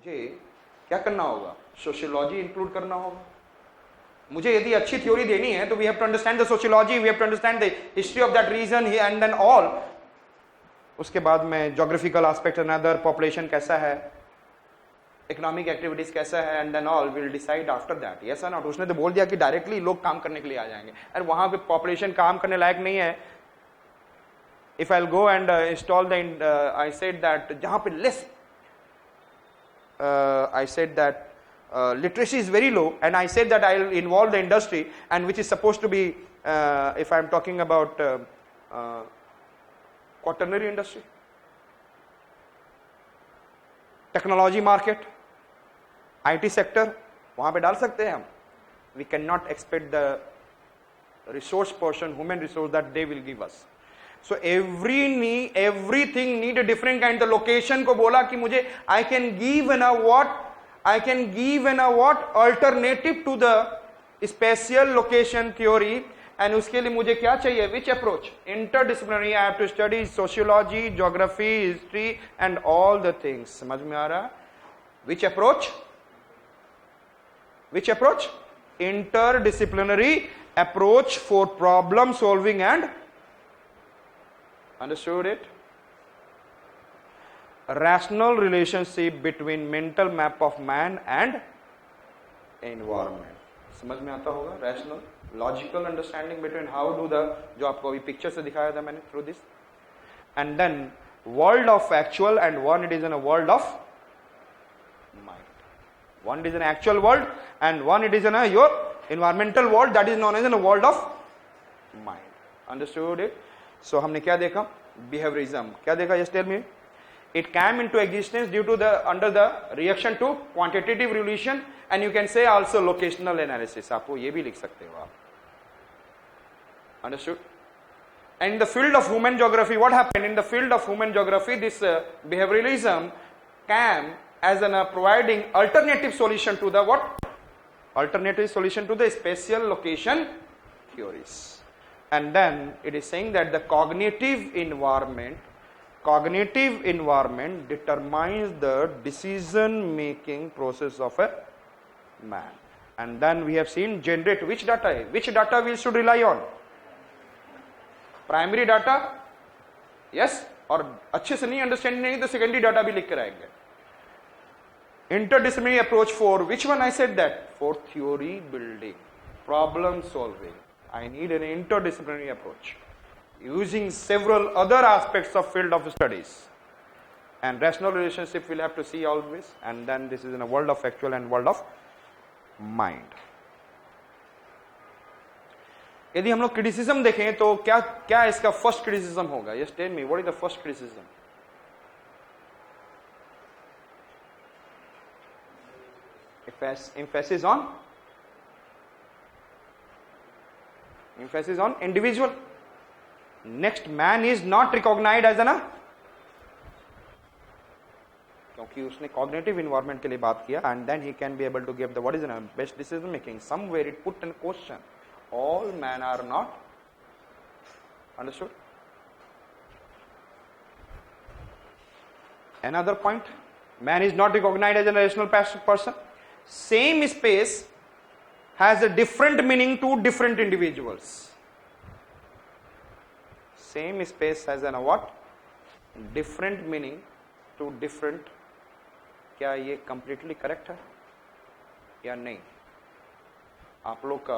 मुझे क्या करना होगा? सोशियोलॉजी इंक्लूड करना होगा। मुझे यदि अच्छी थ्योरी देनी है तो we have to understand the sociology, we have to understand the history of that region and then all. उसके बाद में ज्योग्राफिकल एस्पेक्ट, अनदर पॉपुलेशन कैसा है, इकोनॉमिक एक्टिविटीज कैसा है, and then all will decide after that. Yes और not? उसने तो बोल दिया कि डायरेक्टली लोग काम करने के लिए आ जाएंगे, और वहां पे पॉपुलेशन काम करने लायक नहीं है। If I will go and install the I said that जहां पे less I said that literacy is very low, and I said that I will involve the industry, and which is supposed to be, if I am talking about quaternary industry, technology market, IT sector, वहां पे डाल सकते हैं हम। We cannot expect the resource person, human resource that they will give us. So everything need a different kind. The location को बोला कि मुझे I can give an alternative to the spatial location theory, and उसके लिए मुझे क्या चाहिए? Which approach? Interdisciplinary. I have to study sociology, geography, history and all the things. समझ में आ रहा? Which approach? Which approach? Interdisciplinary approach for problem solving and understood it? Rational relationship between mental map of man and environment. समझ में आता होगा? Rational, logical understanding between how do the, जो आपको अभी पिक्चर से दिखाया था मैंने, through this, and then world of actual, and one it is in a world of mind. One it is an actual world, and one it is in a your environmental world, that is known as in a world of mind. Understood it? So हमने क्या देखा? Behaviorism. क्या देखा? Just tell me. It came into existence due to the under the reaction to quantitative relation, and you can say also locational analysis. आप वो ये भी लिख सकते हो आप. Understood? And in the field of human geography, what happened? In the field of human geography, this behavioralism came as an providing alternative solution to the what? Alternative solution to the spatial location theories. And then it is saying that the cognitive environment determines the decision making process of a man. And then we have seen generate which data we should rely on? Primary data, yes, और अच्छे से नहीं understand नहीं तो secondary data भी लिख कर आएंगे। Interdisciplinary approach for which one? I said that for theory building, problem solving. I need an interdisciplinary approach using several other aspects of field of studies, and rational relationship we'll have to see always, and then this is in a world of actual and world of mind. यदि हम लोग criticism देखें तो क्या क्या इसका first criticism होगा? Just tell me, what is the first criticism? Emphasis on individual. Next, man is not recognized as an, क्योंकि उसने cognitive environment के लिए बात किया, and then he can be able to give the what is the best decision making. Somewhere it put in question. All men are not. Understood? Another point, man is not recognized as a rational person. Same space has a different meaning to different individuals. Same space has a what? Different meaning to different. क्या ये completely correct है या नहीं? आप लोग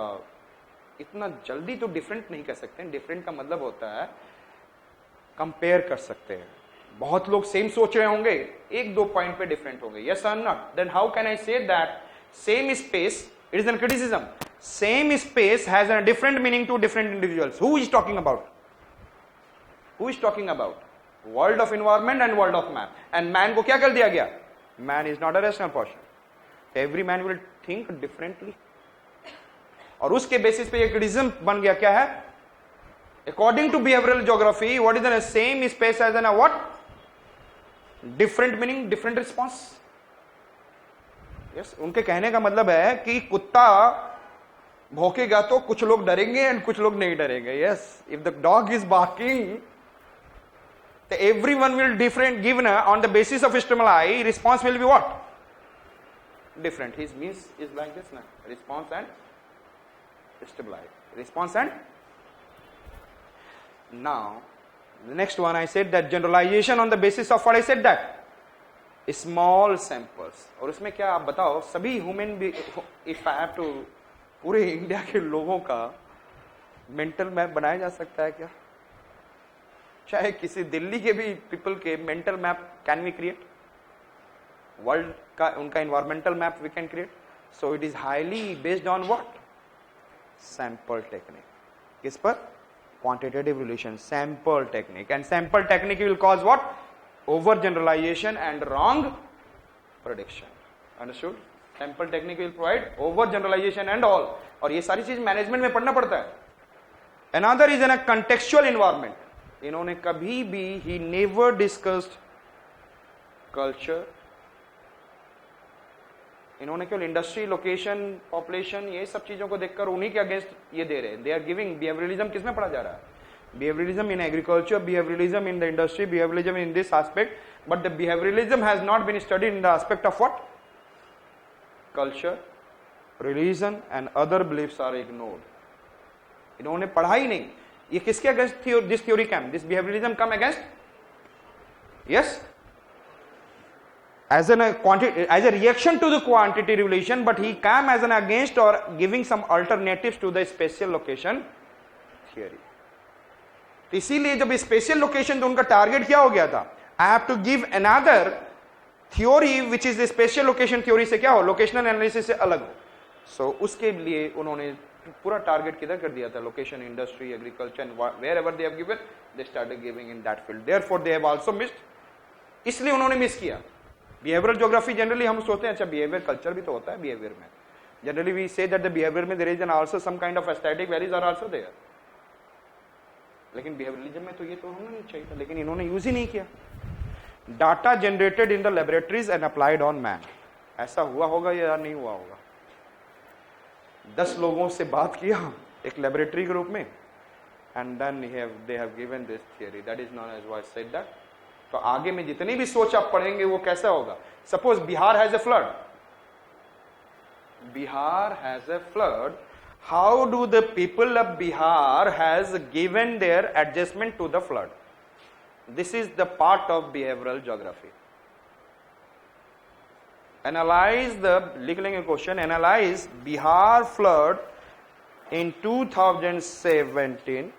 इतना जल्दी तो डिफरेंट नहीं कर सकते हैं। डिफरेंट का मतलब होता है कंपेयर कर सकते हैं। बहुत लोग सेम सोच रहे होंगे, एक दो पॉइंट पे डिफरेंट होंगे। यस और not? Then how can I say that same space, it is an criticism, same space has a different meaning to different individuals. Who is talking about? Who is talking about? World of environment and world of man. And man को क्या कर दिया गया? Man is not a rational person. Every man will think differently, और उसके basis पे ये criticism बन गया। क्या है? According to behavioural geography, what is the same space as an what? Different meaning, different response. Yes, उनके कहने का मतलब है कि कुत्ता भौंकेगा तो कुछ लोग डरेंगे एंड कुछ लोग नहीं डरेंगे। Yes, if the dog is barking, everyone will different given on the basis of stimuli, response will be what? different. His means is like this now. Response and stabilize. Response and now the next one I said that generalization on the basis of what I said that small samples. और उसमें क्या आप बताओ सभी human if I have to पूरे India के लोगों का मेंटल मैप बनाया जा सकता है क्या? चाहे किसी दिल्ली के भी पीपल के mental map can we create, world का उनका environmental map we can create. So it is highly based on what? Sample technique. किस पर? Quantitative relation, sample technique. And sample technique will cause what? Over generalisation and wrong prediction. Understood? Sample technique will provide over generalisation and all. और ये सारी चीज management में पढ़ना पड़ता है. Another is in a contextual environment. इन्होंने कभी भी ही नेवर डिस्कस्ड कल्चर. इन्होंने केवल इंडस्ट्री, लोकेशन, पॉपुलेशन ये सब चीजों को देखकर उन्हीं के अगेंस्ट ये दे रहे हैं. They are giving behaviouralism. किसमें पढ़ा जा रहा है? Behaviouralism in agriculture, behaviouralism in the industry, behaviouralism in this aspect. But the behaviouralism has not been studied in the aspect of what? Culture, religion and other beliefs are ignored. इन्होंने पढ़ा ही नहीं. ये किसके against this theory come? This behaviouralism come against? Yes, as a reaction to the quantity relation, but he came as an against or giving some alternatives to the spatial location theory. इसीलिए जब special location तो उनका target क्या हो गया था? I have to give another theory which is spatial location theory से क्या हो? लोकेशनल एनालिसिस से अलग हो. सो उसके लिए उन्होंने पूरा टारगेट किधर कर दिया था? Location, industry, agriculture, and wherever they have given they started giving in that field. Therefore they have also missed. इसलिए उन्होंने मिस किया. बिहेवियरल ज्योग्राफी जनरली हम सोचते हैं अच्छा बिहेवियर कल्चर भी तो होता है बिहेवियर में. Generally we say that the behaviour में there is an also some kind of aesthetic values are also there. लेकिन बिहेवियरलिज्म में तो ये तो होना नहीं चाहिए था, लेकिन इन्होंने यूज ही नहीं किया. Data generated in the laboratories and applied on man. ऐसा हुआ होगा या नहीं हुआ होगा? 10 लोगों से बात किया एक लेबोरेटरी के रूप में and then they have given this theory that is known as what said that. तो आगे में जितनी भी सोच आप पढ़ेंगे वो कैसा होगा? Suppose Bihar has a flood. Bihar has a flood. How do the people of Bihar has given their adjustment to the flood? This is the part of behavioural geography. Analyse the, लिख लेंगे question, analyse Bihar flood in 2017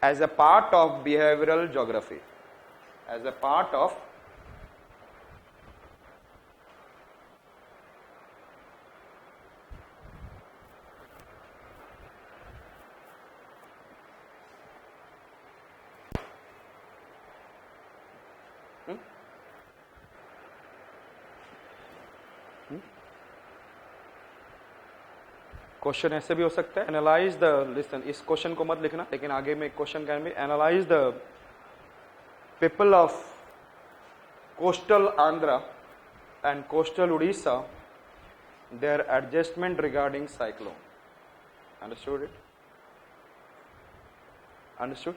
as a part of behavioral geography. As a part of question ऐसे भी हो सकता है. Analyse the, listen, इस question को मत लिखना, लेकिन आगे में question can be analyse the people of coastal Andhra and coastal Orissa, their adjustment regarding cyclone. Understood it? Understood?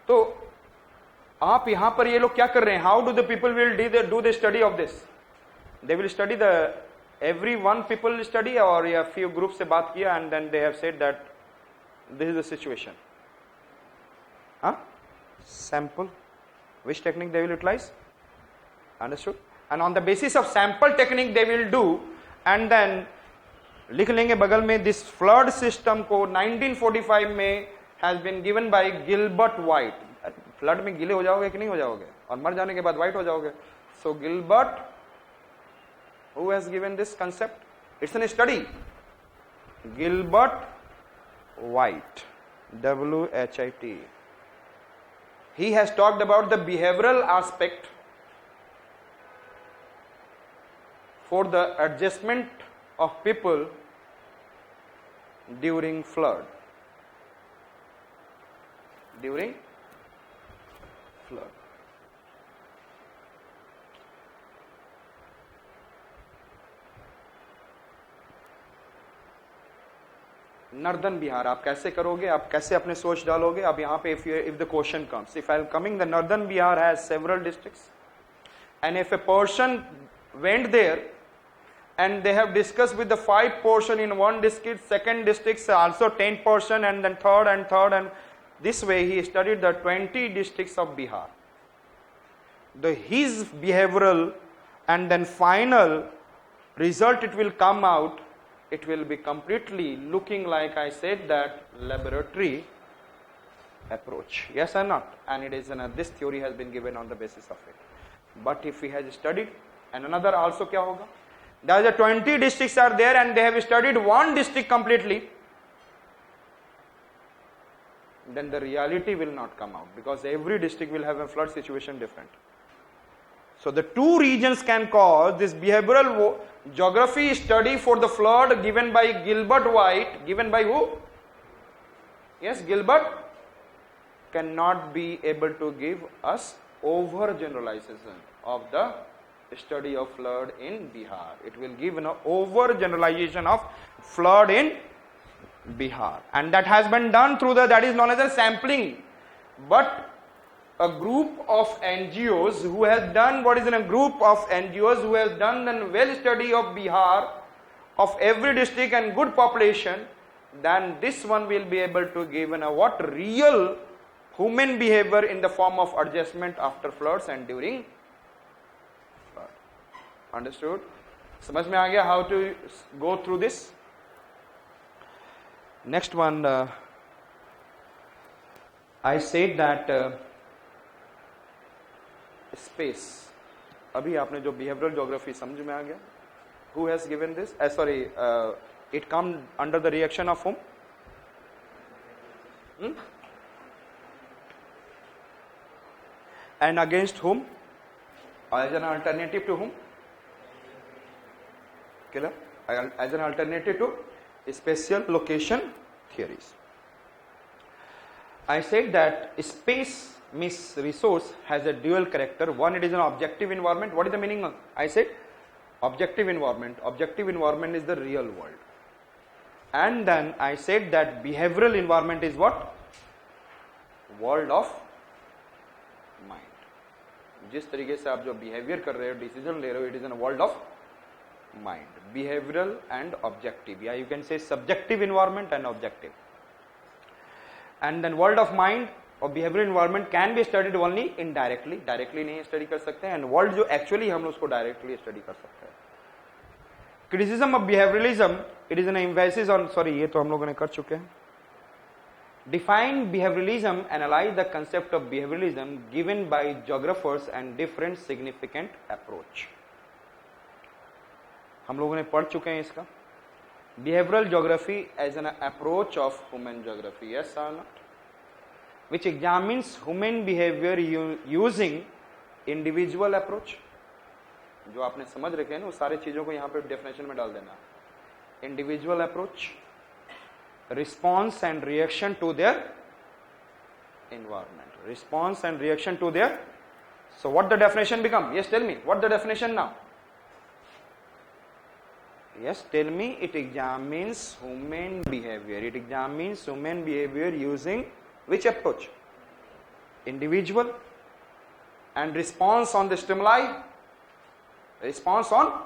तो आप यहां पर ये लोग क्या कर रहे हैं? How do the people will do the study of this? They will study the every one people study or a few groups से बात किया and then they have said that this is the situation. Sample. Which technique they will utilize? Understood? And on the basis of sample technique they will do and then लिख लेंगे बगल में this flood system को 1945 में has been given by Gilbert White. Flood में गीले हो जाओगे कि नहीं हो जाओगे? और मर जाने के बाद व्हाइट हो जाओगे. So Gilbert, who has given this concept? It's a study. Gilbert White, W-H-I-T. He has talked about the behavioral aspect for the adjustment of people during flood. During flood. Northern Bihar आप कैसे करोगे? आप कैसे अपने सोच डालोगे? अब यहां पे if the question comes, if I am coming the northern Bihar has several districts and if a person went there and they have discussed with the 5 person in one district, second district also 10 person, and then third, and this way he studied the 20 districts of Bihar. His behavioral and then final result it will come out, it will be completely looking like I said that laboratory approach. Yes or not? And it is this theory has been given on the basis of it. But if he has studied, and another also kya hoga? There are 20 districts are there and they have studied one district completely, then the reality will not come out, because every district will have a flood situation different. So the 2 regions can cause this behavioral geography study for the flood given by Gilbert White, given by who? Yes, Gilbert, cannot be able to give us overgeneralization of the study of flood in Bihar. It will give an overgeneralization of flood in Bihar, and that has been done through that is known as a sampling. But a group of NGOs who has done a well study of Bihar, of every district and good population, then this one will be able to give what real human behavior in the form of adjustment after floods and during flood. Understood? समझ में आ गया how to go through this? Next one, I said that space. अभी आपने जो behavioral geography समझ में आ गया? Who has given this? It comes under the reaction of whom? And against whom? As an alternative to whom? Clear? As an alternative to spatial location theories. I said that space means resource has a dual character. One, it is an objective environment. What is the meaning? I said objective environment. Objective environment is the real world. And then I said that behavioral environment is what? World of mind. जिस तरीके से आप जो behaviour कर रहे हो, decision ले रहे हो, it is in a world of mind. Behavioral and objective. Yeah, you can say subjective environment and objective. And then world of mind or behavioral environment can be studied only indirectly. Directly नहीं study कर सकते हैं. And world जो actually हम उसको directly study कर सकते हैं. Criticism of behavioralism, it is an emphasis on, sorry ये तो हम लोगों ने कर चुके हैं. Define behavioralism, analyze the concept of behavioralism given by geographers and different significant approach. हम लोगों ने पढ़ चुके हैं इसका. Behavioral geography as an approach of human geography, yes or not? Which examines human behavior using individual approach. जो आपने समझ रखे हैं ना, वो सारे चीजों को यहाँ पे डेफिनेशन में डाल देना. Individual approach, response and reaction to their environment. Response and reaction to their. So what the definition become? Yes, tell me. What the definition now? Yes, tell me. It examines human behavior. It examines human behavior using which approach? Individual and response on the stimuli. Response on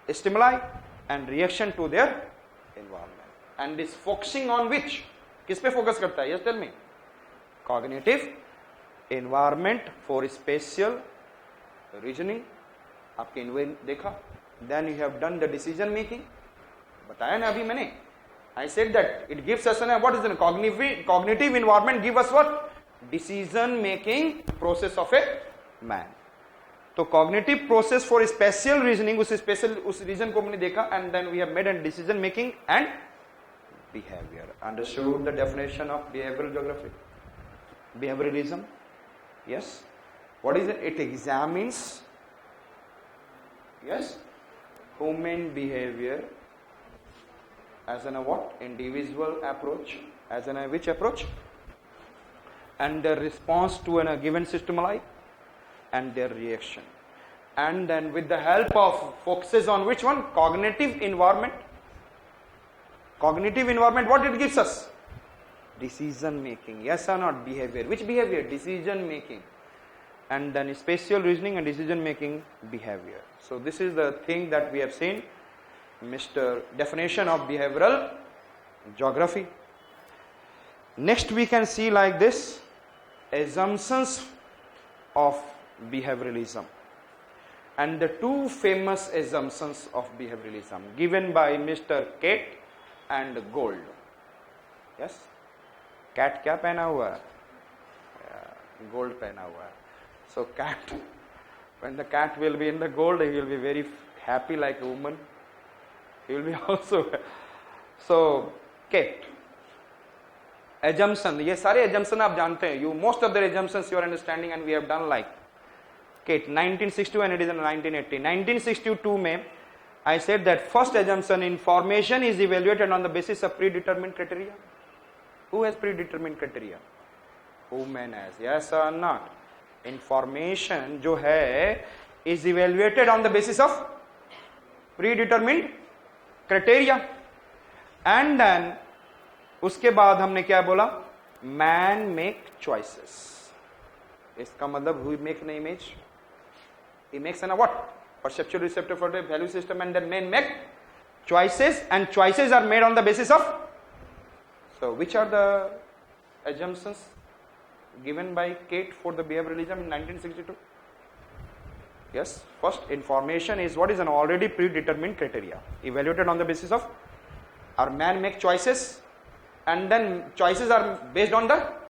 stimuli and reaction to their environment. And is focusing on which? किस पे focus करता है? Yes, tell me. Cognitive, environment for spatial reasoning. आपके invent देखा. Then you have done the decision making. बताया ना अभी मैंने. I said that it gives us what is the cognitive environment give us what? Decision making process of a man. तो cognitive process for spatial reasoning, उस reason को हमने देखा, and then we have made a decision making and behavior. Understood the definition of behavioral geography? Behavioralism. Yes. What is it? It examines, yes, human behavior as an what? Individual approach. As an which approach? And their response to a given stimuli and their reaction. And then with the help of focuses on which one? Cognitive environment. Cognitive environment, what it gives us? Decision making. Yes or not? Behavior. Which behavior? Decision making. and then spatial reasoning and decision making behavior. So this is the thing that we have seen, Mr. Definition of behavioral geography. Next we can see like this, assumptions of behavioralism, and the two famous assumptions of behavioralism given by Mr. Catt and Gold. Yes, Catt क्या पहना हुआ है? Gold पहना हुआ है. So Catt, when the cat will be in the gold, he will be very happy like a woman. He will be also. So Catt, assumption, ये सारे assumption आप जानते हैं. You most of the assumptions you are understanding, and we have done like Catt 1962 and it is in 1980. 1962 में I said that first assumption, information is evaluated on the basis of predetermined criteria. Who has predetermined criteria? Woman has. Yes or not? Information जो है is evaluated on the basis of predetermined criteria, and then उसके बाद हमने क्या बोला? Man make choices. इसका मतलब who make an image? He makes an what? Perceptual receptor for the value system, and then man make choices, and choices are made on the basis of. So which are the assumptions given by Catt for the behavioralism in 1962? Yes, first, information is what is an already predetermined criteria evaluated on the basis of, our man make choices, and then choices are based on the